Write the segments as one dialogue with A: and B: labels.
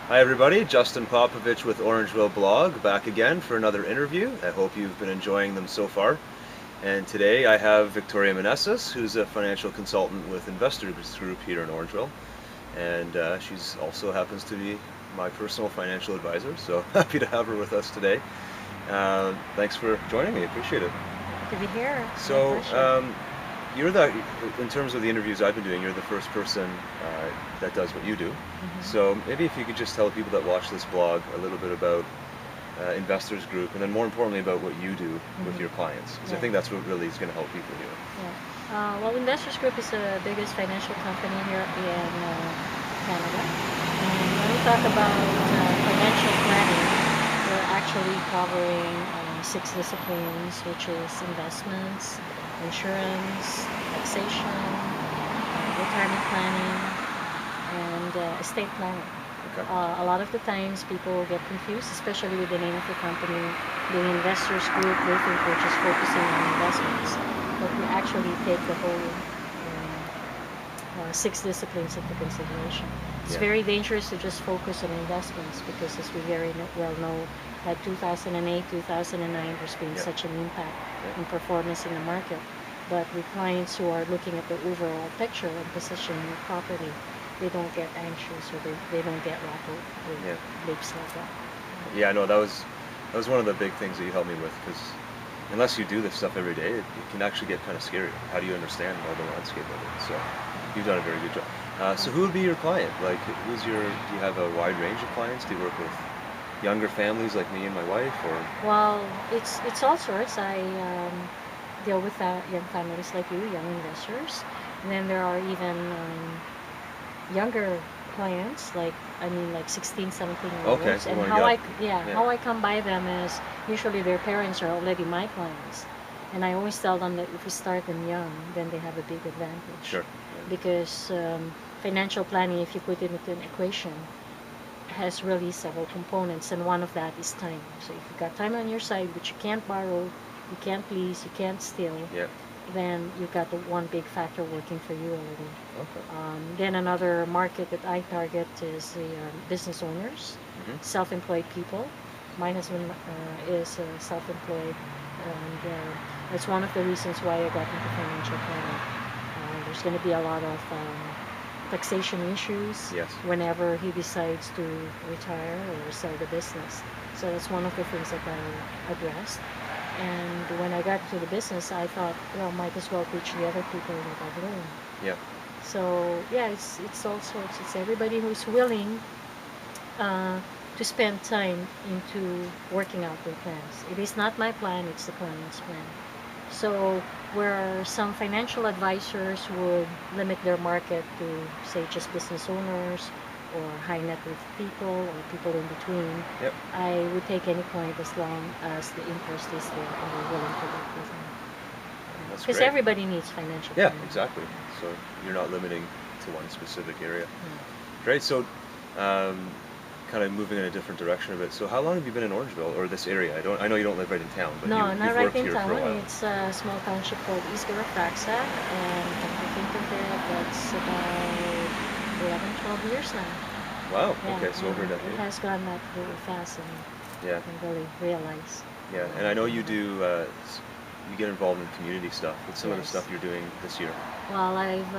A: Hi everybody, Justin Popovich with Orangeville blog, back again for another interview. I hope you've been enjoying them so far. And today I have Victoria Meneses, who's a financial consultant with Investors Group here in Orangeville. And she's also happens to be my personal financial advisor, so happy to have her with us today. Thanks for joining me, appreciate it.
B: To be here. My
A: So,
B: pleasure.
A: you're the, in terms of the interviews I've been doing, you're the first person that does what you do.
B: Hmm.
A: So maybe if you could just tell people that watch this blog a little bit about Investors Group, and then more importantly about what you do with your clients, because I
B: Yeah.
A: think that's what really is going to help people here.
B: Yeah. Well, Investors Group is the biggest financial company here in Canada. And when we talk about financial planning, we're actually covering six disciplines, which is investments, insurance, taxation, retirement planning, and estate planning.
A: Okay.
B: A lot of the times people get confused, especially with the name of the company, the investors group. They think we're just focusing on investments, but we actually take the whole six disciplines into consideration. It's
A: Yeah.
B: very dangerous to just focus on investments because, as we very well know, like 2008, 2009, there's been
A: Yeah.
B: such an impact
A: Yeah.
B: in performance in the market. But with clients who are looking at the overall picture and positioning it properly, they don't get anxious or they don't get rattled with
A: Yeah.
B: blips like that.
A: Yeah. No, that was one of the big things that you helped me with, because unless you do this stuff every day, it can actually get kind of scary. How do you understand all the landscape of it? So you've done a very good job. So who would be your client? Like, do you have a wide range of clients? Do you work with younger families like me and my wife, or?
B: Well, it's all sorts. I deal with young families like you, young investors, and then there are even younger clients, like I mean, like 16, 17 year
A: Okay,
B: olds.
A: you
B: And
A: want to get up. Yeah.
B: how I come by them is usually their parents are already my clients, and I always tell them that if we start them young, then they have a big advantage,
A: Sure. Yeah.
B: because financial planning, if you put it into an equation, has really several components, and one of that is time. So if you've got time on your side, which you can't borrow, you can't lease, you can't steal,
A: Yeah.
B: then you've got the one big factor working for you already.
A: Okay.
B: Then another market that I target is the business owners,
A: Mhm.
B: self-employed people. My husband is self-employed, and that's one of the reasons why I got into financial planning. There's going to be a lot of taxation issues
A: Yes.
B: whenever he decides to retire or sell the business. So that's one of the things that I addressed. And when I got to the business, I thought, well, might as well teach the other people what I've learned.
A: Yeah.
B: So yeah, it's all sorts. It's everybody who's willing uh, to spend time into working out their plans. It is not my plan; it's the client's plan. So where some financial advisors would limit their market to, say, just business owners or high net worth people or people in between,
A: Yep.
B: I would take any client as long as the interest is there and they're willing to work with me.
A: That's
B: Because
A: great.
B: everybody needs financial
A: Yeah.
B: planning.
A: Exactly. So you're not limiting to one specific area.
B: Yeah.
A: Great. So, um, kind of moving in a different direction a bit. So, how long have you been in Orangeville or this area? I know you don't live right in town, but
B: No, not
A: you've
B: right
A: worked
B: in
A: here for a
B: town.
A: while.
B: It's a small township called East Garafraxa, and come to think of it, that's about 11, 12 years now.
A: Wow.
B: Yeah,
A: Okay. So over a
B: and it
A: decade.
B: has gone that really fast, and
A: Yeah.
B: I can really realize.
A: Yeah. And I know you do. You get involved in community stuff. What's some of the
B: Yes.
A: stuff you're doing this year?
B: Well, I've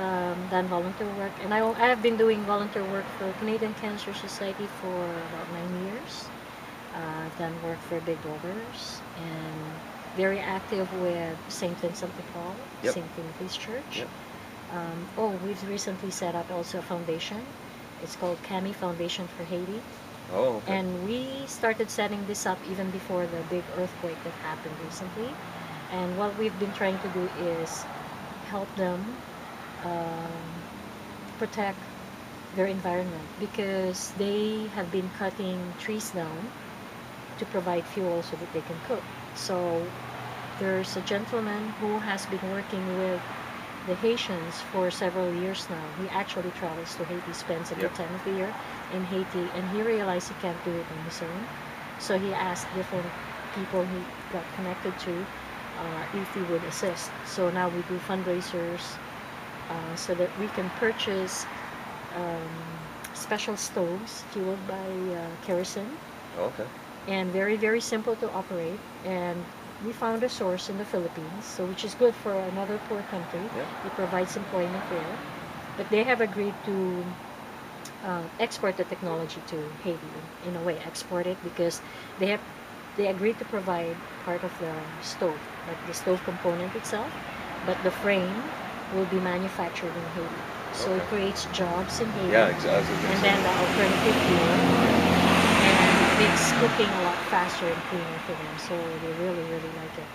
B: done volunteer work, and I have been doing volunteer work for Canadian Cancer Society for about 9 years. I've done work for Big Brothers and very active with St. Vincent de Paul,
A: Yep.
B: St. Timothy's Church.
A: Yep.
B: We've recently set up also a foundation. It's called CAMI Foundation for Haiti.
A: Oh. Okay.
B: And we started setting this up even before the big earthquake that happened recently. And what we've been trying to do is help them um, protect their environment because they have been cutting trees down to provide fuel so that they can cook. So there's a gentleman who has been working with the Haitians for several years now. He actually travels to Haiti, spends a
A: Yep.
B: good time of the year in Haiti, and he realized he can't do it on his own. So he asked different people he got connected to if he would assist. So now we do fundraisers so that we can purchase um, special stoves fueled by kerosene,
A: Oh, okay.
B: and very, very simple to operate. And we found a source in the Philippines, so which is good for another poor country.
A: Yeah.
B: It provides employment there, but they have agreed to export the technology to Haiti. In a way, export it because they have they agreed to provide part of the stove, like the stove component itself, but the frame will be manufactured in Haiti. So it
A: Okay.
B: creates jobs in Haiti,
A: Yeah, exactly. I was gonna
B: and
A: say.
B: then the alternative fuel, and makes cooking a lot faster and cleaner for them. So they really, really like it.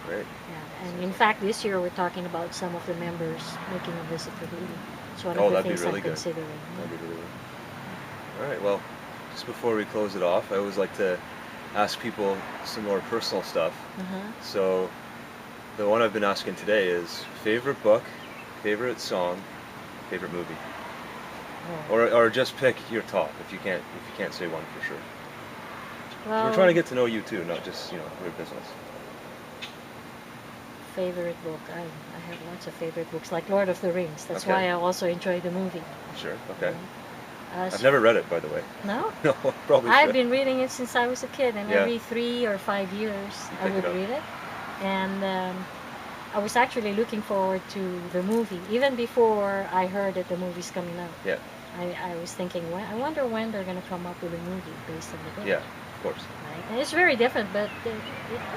A: Great.
B: Yeah, and in fact, this year we're talking about some of the members making a visit to Haiti. It's one of
A: Oh,
B: the
A: that'd be
B: things I'm
A: really good.
B: considering.
A: That'd be really good. All right. Well, just before we close it off, I always like to ask people some more personal stuff.
B: Uh-huh.
A: So the one I've been asking today is favorite book, favorite song, favorite movie,
B: Oh.
A: or just pick your top if you can't say one for sure. 'Cause we're
B: Well,
A: trying to get to know you too, not just your business.
B: favorite book. I have lots of favorite books, like Lord of the Rings. That's
A: Okay.
B: why I also enjoy the movie.
A: Sure. Okay.
B: As
A: I've never read it, by the way.
B: No,
A: No, probably
B: I've
A: should.
B: been reading it since I was a kid, and
A: Yeah.
B: every 3 or 5 years
A: You
B: I
A: pick
B: would
A: it up.
B: read it. And I was actually looking forward to the movie even before I heard that the movie's coming out.
A: Yeah.
B: I was thinking, I wonder when they're gonna come up with a movie based on the book.
A: Yeah. Of course.
B: Right? And it's very different, but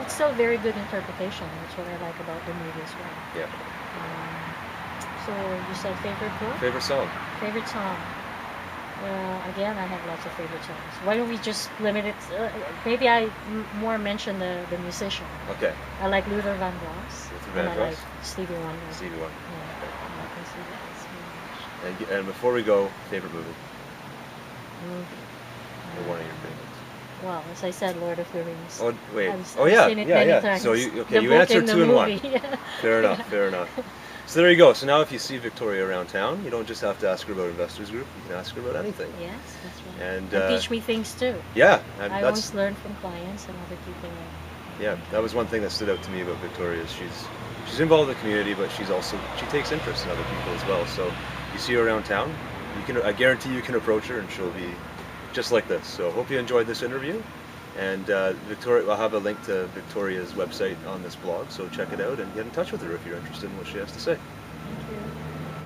B: it's still very good interpretation. That's what I like about the movie as well.
A: Yeah.
B: So you said favorite book,
A: Favorite song.
B: favorite song. Again, I have lots of favorite songs. Why don't we just limit it? Maybe I more mention the musician.
A: Okay.
B: I like Luther Vandross,
A: Luther
B: and I like
A: Vandross.
B: Stevie Wonder.
A: Stevie Wonder.
B: Yeah, I like Stevie Wonder very much.
A: And before we go, favorite movie
B: Movie.
A: or one of your favorites.
B: Well, as I said, Lord of the Rings.
A: Oh wait.
B: I've
A: Yeah.
B: seen it
A: Yeah.
B: many
A: Yeah.
B: times.
A: So you
B: The book
A: answered
B: and the
A: 2 in 1.
B: movie. Yeah.
A: Fair enough. Fair enough. So there you go. So now if you see Victoria around town, you don't just have to ask her about Investors Group. You can ask her about anything.
B: Yes, that's right.
A: And
B: Teach me things too.
A: yeah, and
B: I
A: that's
B: always learn from clients and other people.
A: yeah. That was one thing that stood out to me about Victoria. Is she's involved in the community, but she takes interest in other people as well. So you see her around town, I guarantee you can approach her and she'll be just like this. So hope you enjoyed this interview. And Victoria, I'll have a link to Victoria's website on this blog, so check it out and get in touch with her if you're interested in what she has to say.